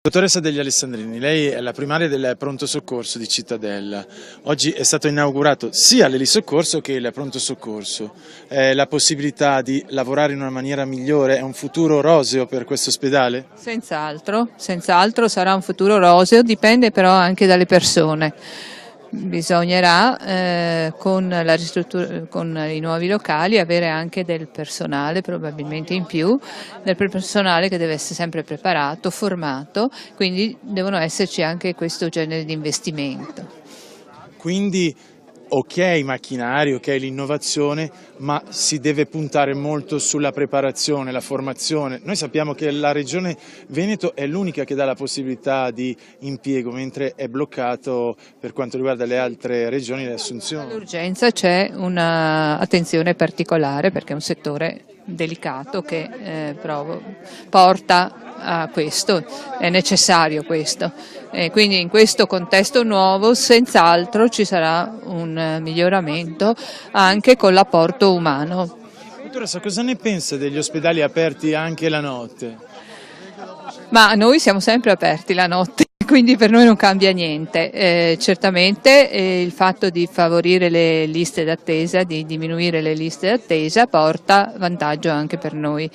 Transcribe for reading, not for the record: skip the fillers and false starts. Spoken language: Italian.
Dottoressa Degli Alessandrini, lei è la primaria del pronto soccorso di Cittadella. Oggi è stato inaugurato sia l'elisoccorso che il pronto soccorso. La possibilità di lavorare in una maniera migliore è un futuro roseo per questo ospedale? Senz'altro sarà un futuro roseo, dipende però anche dalle persone. Bisognerà con i nuovi locali avere anche del personale probabilmente in più, del personale che deve essere sempre preparato, formato, quindi devono esserci anche questo genere di investimento. Quindi ok macchinari, ok l'innovazione, ma si deve puntare molto sulla preparazione, la formazione. Noi sappiamo che la Regione Veneto è l'unica che dà la possibilità di impiego, mentre è bloccato per quanto riguarda le altre regioni le assunzioni. All'urgenza c'è un'attenzione particolare perché è un settore delicato che porta a questo, è necessario questo. E quindi in questo contesto nuovo senz'altro ci sarà un miglioramento anche con l'apporto umano. Dottoressa, cosa ne pensa degli ospedali aperti anche la notte? Ma noi siamo sempre aperti la notte, quindi per noi non cambia niente. Certamente il fatto di favorire le liste d'attesa, di diminuire le liste d'attesa porta vantaggio anche per noi.